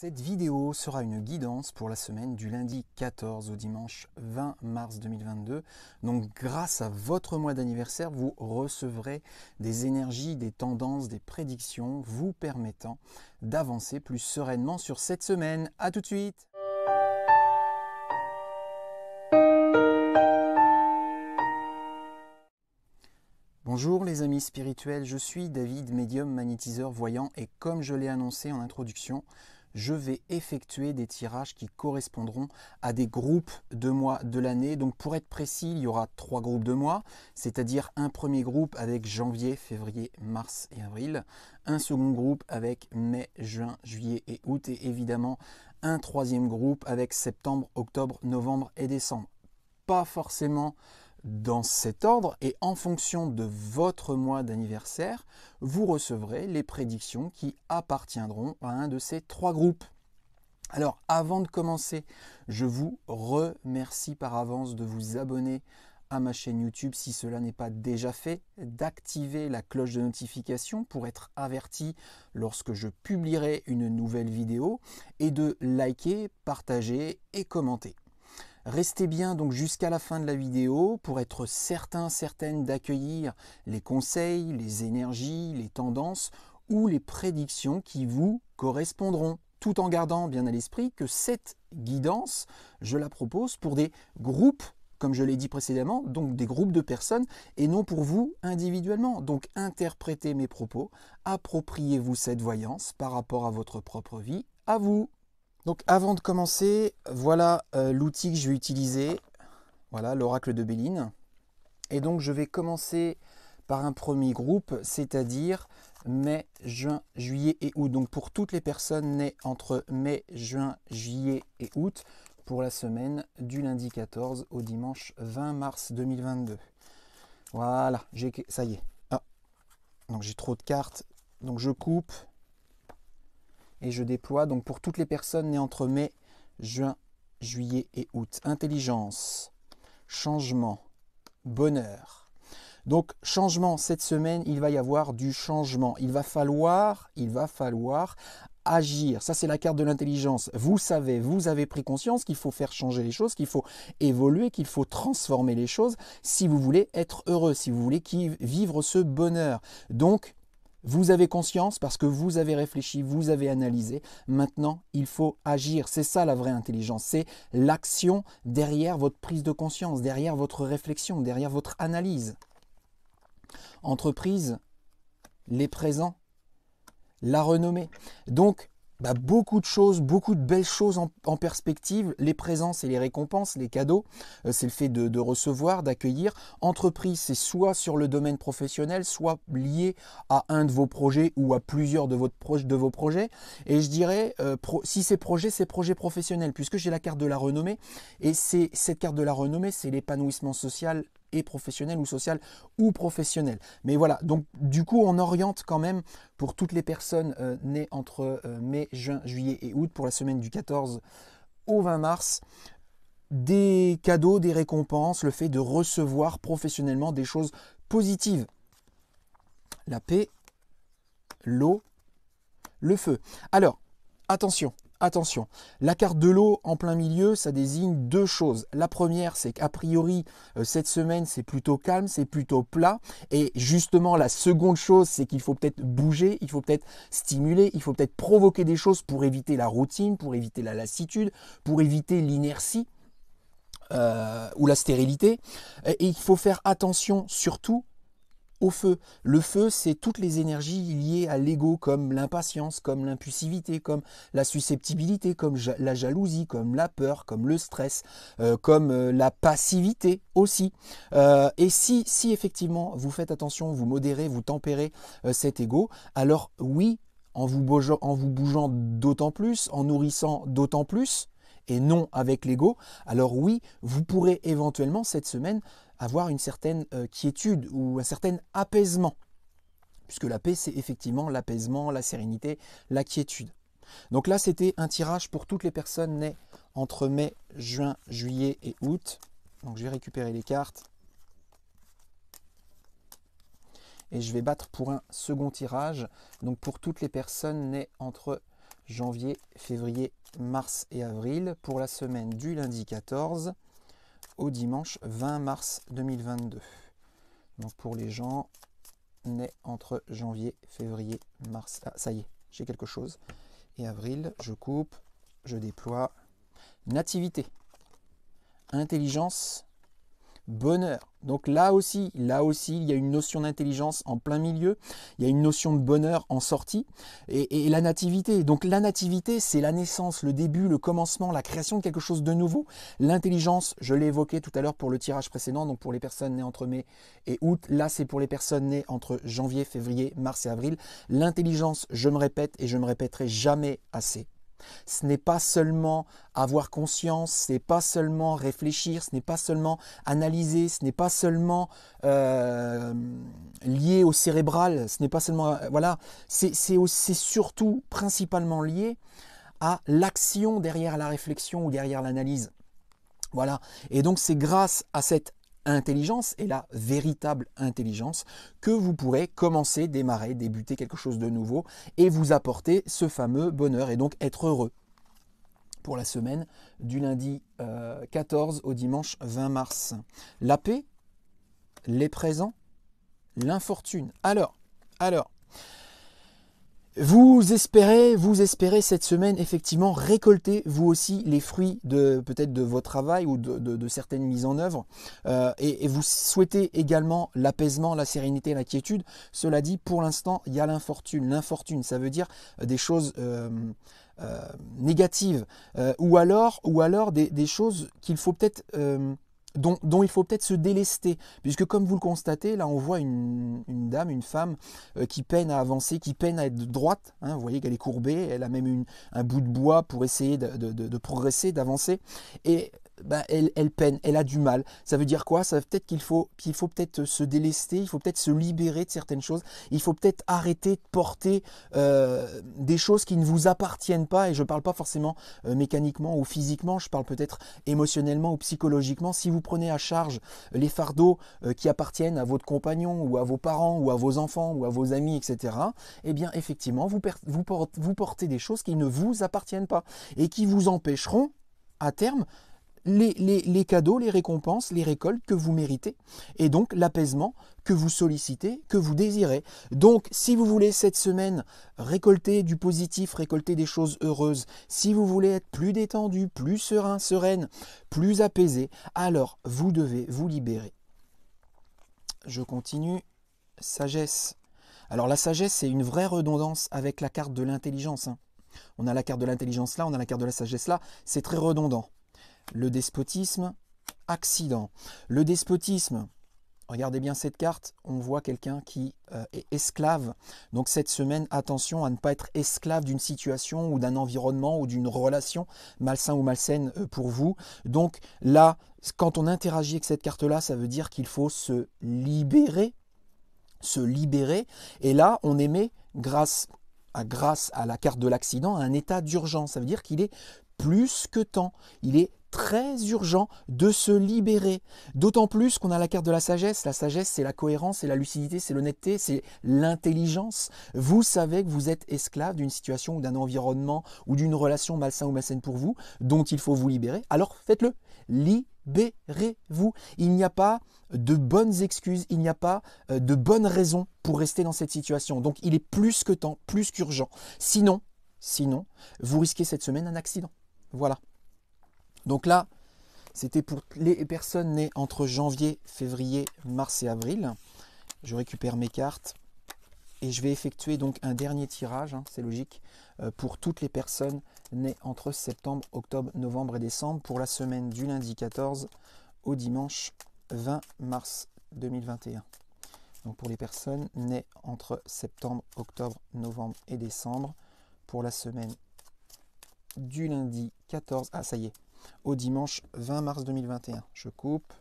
Cette vidéo sera une guidance pour la semaine du lundi 14 au dimanche 20 mars 2022. Donc grâce à votre mois d'anniversaire, vous recevrez des énergies, des tendances, des prédictions vous permettant d'avancer plus sereinement sur cette semaine. À tout de suite! Bonjour les amis spirituels, je suis David, médium, magnétiseur, voyant et comme je l'ai annoncé en introduction, je vais effectuer des tirages qui correspondront à des groupes de mois de l'année. Donc pour être précis, il y aura 3 groupes de mois, c'est-à-dire un premier groupe avec janvier, février, mars et avril, un second groupe avec mai, juin, juillet et août et évidemment un troisième groupe avec septembre, octobre, novembre et décembre. Pas forcément dans cet ordre et en fonction de votre mois d'anniversaire, vous recevrez les prédictions qui appartiendront à un de ces 3 groupes. Alors avant de commencer, je vous remercie par avance de vous abonner à ma chaîne YouTube si cela n'est pas déjà fait, d'activer la cloche de notification pour être averti lorsque je publierai une nouvelle vidéo et de liker, partager et commenter. Restez bien donc jusqu'à la fin de la vidéo pour être certaine d'accueillir les conseils, les énergies, les tendances ou les prédictions qui vous correspondront, tout en gardant bien à l'esprit que cette guidance, je la propose pour des groupes, comme je l'ai dit précédemment, donc des groupes de personnes et non pour vous individuellement. Donc interprétez mes propos, appropriez-vous cette voyance par rapport à votre propre vie, à vous. Donc avant de commencer, voilà l'outil que je vais utiliser, voilà l'oracle de Béline. Et donc je vais commencer par un premier groupe, c'est-à-dire mai, juin, juillet et août. Donc pour toutes les personnes nées entre mai, juin, juillet et août, pour la semaine du lundi 14 au dimanche 20 mars 2022. Voilà, ça y est. Ah, donc j'ai trop de cartes, donc je coupe. Et je déploie donc pour toutes les personnes nées entre mai, juin, juillet et août. Intelligence, changement, bonheur. Donc changement, cette semaine, il va y avoir du changement. Il va falloir agir. Ça, c'est la carte de l'intelligence. Vous savez, vous avez pris conscience qu'il faut faire changer les choses, qu'il faut évoluer, qu'il faut transformer les choses si vous voulez être heureux, si vous voulez vivre ce bonheur. Donc, vous avez conscience parce que vous avez réfléchi, vous avez analysé. Maintenant, il faut agir. C'est ça la vraie intelligence. C'est l'action derrière votre prise de conscience, derrière votre réflexion, derrière votre analyse. Entreprise, les présents, la renommée. Donc, beaucoup de choses, beaucoup de belles choses en perspective. Les présents, c'est les récompenses, les cadeaux. C'est le fait de recevoir, d'accueillir. Entreprise, c'est soit sur le domaine professionnel, soit lié à un de vos projets ou à plusieurs de vos projets. Et je dirais, si c'est projet professionnel, puisque j'ai la carte de la renommée. Et cette carte de la renommée, c'est l'épanouissement social et professionnel ou social ou professionnel. Mais voilà, donc du coup on oriente quand même pour toutes les personnes nées entre mai, juin, juillet et août pour la semaine du 14 au 20 mars des cadeaux, des récompenses, le fait de recevoir professionnellement des choses positives. La paix, l'eau, le feu. Alors, attention. Attention, la carte de l'eau en plein milieu, ça désigne 2 choses. La première, c'est qu'a priori, cette semaine, c'est plutôt calme, c'est plutôt plat. Et justement, la seconde chose, c'est qu'il faut peut-être bouger, il faut peut-être stimuler, il faut peut-être provoquer des choses pour éviter la routine, pour éviter la lassitude, pour éviter l'inertie ou la stérilité. Et il faut faire attention surtout au feu. Le feu, c'est toutes les énergies liées à l'ego, comme l'impatience, comme l'impulsivité, comme la susceptibilité, comme la jalousie, comme la peur, comme le stress, comme la passivité aussi. Et si effectivement vous faites attention, vous modérez, vous tempérez cet ego, alors oui, en vous bougeant d'autant plus, en nourrissant d'autant plus, et non avec l'ego, alors oui, vous pourrez éventuellement cette semaine avoir une certaine quiétude ou un certain apaisement. Puisque la paix, c'est effectivement l'apaisement, la sérénité, la quiétude. Donc là, c'était un tirage pour toutes les personnes nées entre mai, juin, juillet et août. Donc je vais récupérer les cartes. Et je vais battre pour un second tirage. Donc pour toutes les personnes nées entre janvier, février, mars et avril pour la semaine du lundi 14 au dimanche 20 mars 2022. Donc pour les gens nés entre janvier, février, mars, ah, ça y est, j'ai quelque chose, et avril, je coupe, je déploie. Nativité, intelligence, bonheur. Donc là aussi, il y a une notion d'intelligence en plein milieu, il y a une notion de bonheur en sortie, et la nativité. Donc la nativité, c'est la naissance, le début, le commencement, la création de quelque chose de nouveau. L'intelligence, je l'ai évoqué tout à l'heure pour le tirage précédent, donc pour les personnes nées entre mai et août. Là, c'est pour les personnes nées entre janvier, février, mars et avril. L'intelligence, je me répète et je me répéterai jamais assez. Ce n'est pas seulement avoir conscience, ce n'est pas seulement réfléchir, ce n'est pas seulement analyser, ce n'est pas seulement lié au cérébral, ce n'est pas seulement... voilà, c'est surtout principalement lié à l'action derrière la réflexion ou derrière l'analyse. Voilà, et donc c'est grâce à cette intelligence et la véritable intelligence que vous pourrez commencer, démarrer, débuter quelque chose de nouveau et vous apporter ce fameux bonheur et donc être heureux pour la semaine du lundi 14 au dimanche 20 mars. La paix, les présents, l'infortune. Alors, vous espérez cette semaine effectivement récolter vous aussi les fruits peut-être de votre travail ou de certaines mises en œuvre et vous souhaitez également l'apaisement, la sérénité, la quiétude. Cela dit, pour l'instant, il y a l'infortune. L'infortune, ça veut dire des choses négatives ou alors des choses qu'il faut peut-être... dont il faut peut-être se délester, puisque comme vous le constatez, là on voit une dame, une femme qui peine à avancer, qui peine à être droite, hein, vous voyez qu'elle est courbée, elle a même un bout de bois pour essayer de progresser, d'avancer, et ben, elle peine, elle a du mal. Ça veut dire quoi? Ça veut peut-être qu'il faut peut-être se délester, il faut peut-être se libérer de certaines choses, il faut peut-être arrêter de porter des choses qui ne vous appartiennent pas, et je ne parle pas forcément mécaniquement ou physiquement, je parle peut-être émotionnellement ou psychologiquement. Si vous prenez à charge les fardeaux qui appartiennent à votre compagnon ou à vos parents ou à vos enfants ou à vos amis, etc., eh bien effectivement, vous portez des choses qui ne vous appartiennent pas et qui vous empêcheront à terme les cadeaux, les récompenses, les récoltes que vous méritez et donc l'apaisement que vous sollicitez, que vous désirez. Donc si vous voulez cette semaine récolter du positif, récolter des choses heureuses, si vous voulez être plus détendu, plus serein, sereine, plus apaisé, alors vous devez vous libérer. Je continue. Sagesse. Alors la sagesse, c'est une vraie redondance avec la carte de l'intelligence. On a la carte de l'intelligence là, on a la carte de la sagesse là, c'est très redondant. Le despotisme, accident. Le despotisme, regardez bien cette carte, on voit quelqu'un qui est esclave. Donc cette semaine, attention à ne pas être esclave d'une situation ou d'un environnement ou d'une relation malsain ou malsaine pour vous. Donc là, quand on interagit avec cette carte-là, ça veut dire qu'il faut se libérer. Et là, on émet grâce à la carte de l'accident un état d'urgence. Ça veut dire qu'il est plus que temps. Il est très urgent de se libérer. D'autant plus qu'on a la carte de la sagesse. La sagesse, c'est la cohérence, c'est la lucidité, c'est l'honnêteté, c'est l'intelligence. Vous savez que vous êtes esclave d'une situation ou d'un environnement ou d'une relation malsaine ou malsaine pour vous, dont il faut vous libérer. Alors faites-le. Libérez-vous. Il n'y a pas de bonnes excuses, il n'y a pas de bonnes raisons pour rester dans cette situation. Donc il est plus que temps, plus qu'urgent. Sinon, vous risquez cette semaine un accident. Voilà. Donc là, c'était pour les personnes nées entre janvier, février, mars et avril. Je récupère mes cartes et je vais effectuer donc un dernier tirage, c'est logique, pour toutes les personnes nées entre septembre, octobre, novembre et décembre pour la semaine du lundi 14 au dimanche 20 mars 2021. Donc pour les personnes nées entre septembre, octobre, novembre et décembre pour la semaine du lundi 14, ah ça y est, au dimanche 20 mars 2021. Je coupe.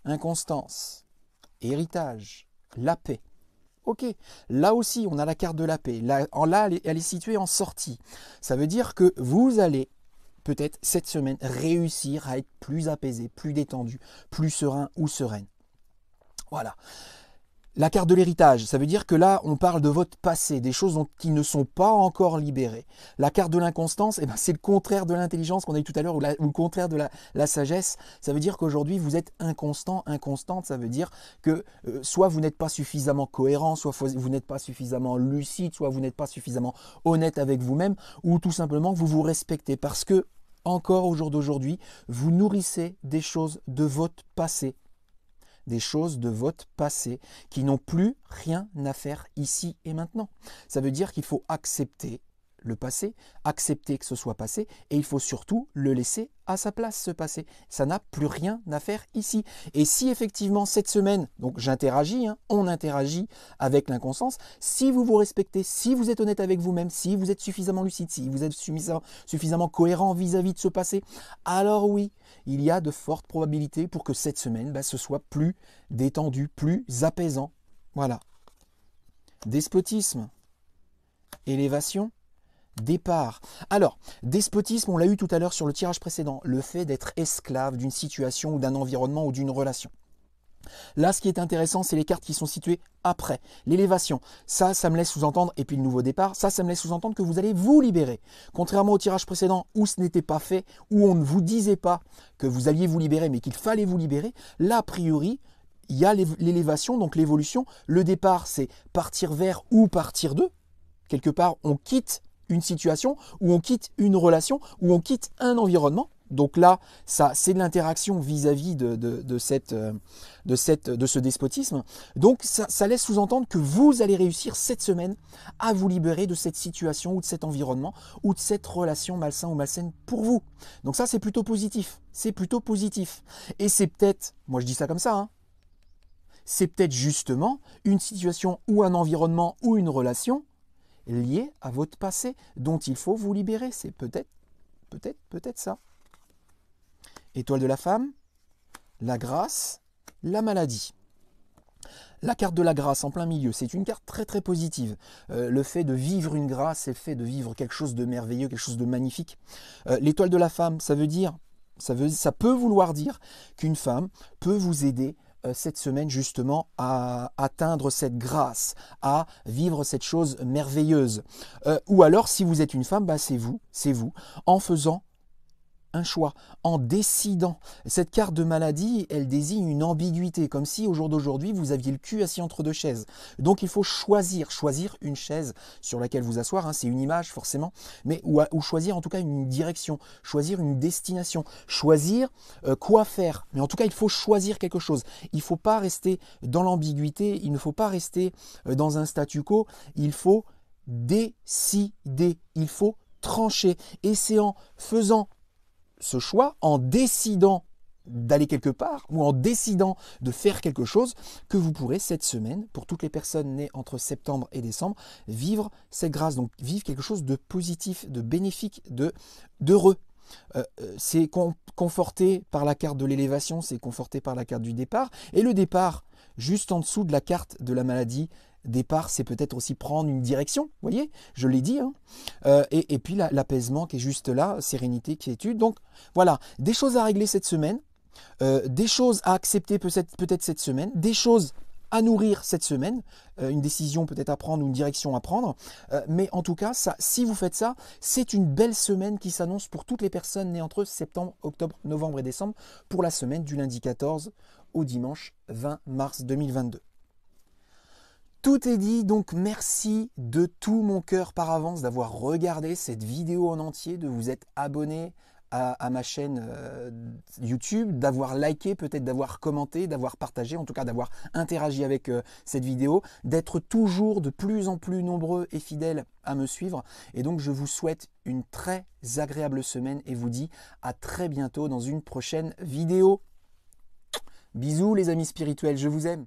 Inconstance, héritage, la paix. Ok, là aussi on a la carte de la paix. Là elle est située en sortie. Ça veut dire que vous allez peut-être cette semaine réussir à être plus apaisé, plus détendu, plus serein ou sereine. Voilà. La carte de l'héritage, ça veut dire que là, on parle de votre passé, des choses qui ne sont pas encore libérées. La carte de l'inconstance, eh ben, c'est le contraire de l'intelligence qu'on a eu tout à l'heure, ou le contraire de la sagesse. Ça veut dire qu'aujourd'hui, vous êtes inconstant, inconstante. Ça veut dire que soit vous n'êtes pas suffisamment cohérent, soit vous n'êtes pas suffisamment lucide, soit vous n'êtes pas suffisamment honnête avec vous-même, ou tout simplement vous vous respectez. Parce que, encore au jour d'aujourd'hui, vous nourrissez des choses de votre passé. Des choses de votre passé qui n'ont plus rien à faire ici et maintenant. Ça veut dire qu'il faut accepter le passé, accepter que ce soit passé, et il faut surtout le laisser à sa place, ce passé. Ça n'a plus rien à faire ici. Et si effectivement cette semaine, donc j'interagis, on interagit avec l'inconscience, si vous vous respectez, si vous êtes honnête avec vous-même, si vous êtes suffisamment lucide, si vous êtes suffisamment cohérent vis-à-vis de ce passé, alors oui, il y a de fortes probabilités pour que cette semaine, ce soit plus détendu, plus apaisant. Voilà. Despotisme, élévation, départ. Alors, despotisme, on l'a eu tout à l'heure sur le tirage précédent, le fait d'être esclave d'une situation ou d'un environnement ou d'une relation. Là, ce qui est intéressant, c'est les cartes qui sont situées après. L'élévation, ça me laisse sous-entendre, et puis le nouveau départ, ça me laisse sous-entendre que vous allez vous libérer. Contrairement au tirage précédent où ce n'était pas fait, où on ne vous disait pas que vous alliez vous libérer, mais qu'il fallait vous libérer, là, a priori, il y a l'élévation, donc l'évolution. Le départ, c'est partir vers ou partir de. Quelque part, on quitte une situation, ou on quitte une relation, ou on quitte un environnement. Donc là, ça, c'est de l'interaction vis-à-vis de ce despotisme. Donc ça laisse sous-entendre que vous allez réussir cette semaine à vous libérer de cette situation ou de cet environnement ou de cette relation malsaine ou malsaine pour vous. Donc ça, c'est plutôt positif. C'est plutôt positif. Et c'est peut-être, moi je dis ça comme ça, c'est peut-être justement une situation ou un environnement ou une relation liée à votre passé dont il faut vous libérer. C'est peut-être ça. Étoile de la femme, la grâce, la maladie. La carte de la grâce en plein milieu, c'est une carte très très positive. Le fait de vivre une grâce, c'est le fait de vivre quelque chose de merveilleux, quelque chose de magnifique. L'étoile de la femme, ça peut vouloir dire qu'une femme peut vous aider cette semaine justement à atteindre cette grâce, à vivre cette chose merveilleuse. Ou alors si vous êtes une femme, c'est vous, en faisant un choix, en décidant. Cette carte de maladie, elle désigne une ambiguïté, comme si au jour d'aujourd'hui, vous aviez le cul assis entre deux chaises. Donc il faut choisir une chaise sur laquelle vous asseoir, c'est une image forcément, mais ou choisir en tout cas une direction, choisir une destination, choisir quoi faire. Mais en tout cas, il faut choisir quelque chose. Il ne faut pas rester dans l'ambiguïté, il ne faut pas rester dans un statu quo, il faut décider, il faut trancher. Et c'est en faisant ce choix, en décidant d'aller quelque part ou en décidant de faire quelque chose, que vous pourrez cette semaine, pour toutes les personnes nées entre septembre et décembre, vivre cette grâce, donc vivre quelque chose de positif, de bénéfique, d'heureux. C'est conforté par la carte de l'élévation, c'est conforté par la carte du départ, et le départ, juste en dessous de la carte de la maladie, départ, c'est peut-être aussi prendre une direction, vous voyez, je l'ai dit, et puis l'apaisement qui est juste là, sérénité, quiétude. Donc voilà, des choses à régler cette semaine, des choses à accepter peut-être cette semaine, des choses à nourrir cette semaine, une décision peut-être à prendre ou une direction à prendre, mais en tout cas, si vous faites ça, c'est une belle semaine qui s'annonce pour toutes les personnes nées entre septembre, octobre, novembre et décembre, pour la semaine du lundi 14 au dimanche 20 mars 2022. Tout est dit, donc merci de tout mon cœur par avance d'avoir regardé cette vidéo en entier, de vous être abonné à ma chaîne YouTube, d'avoir liké, peut-être d'avoir commenté, d'avoir partagé, en tout cas d'avoir interagi avec cette vidéo, d'être toujours de plus en plus nombreux et fidèles à me suivre. Et donc je vous souhaite une très agréable semaine et vous dis à très bientôt dans une prochaine vidéo. Bisous les amis spirituels, je vous aime.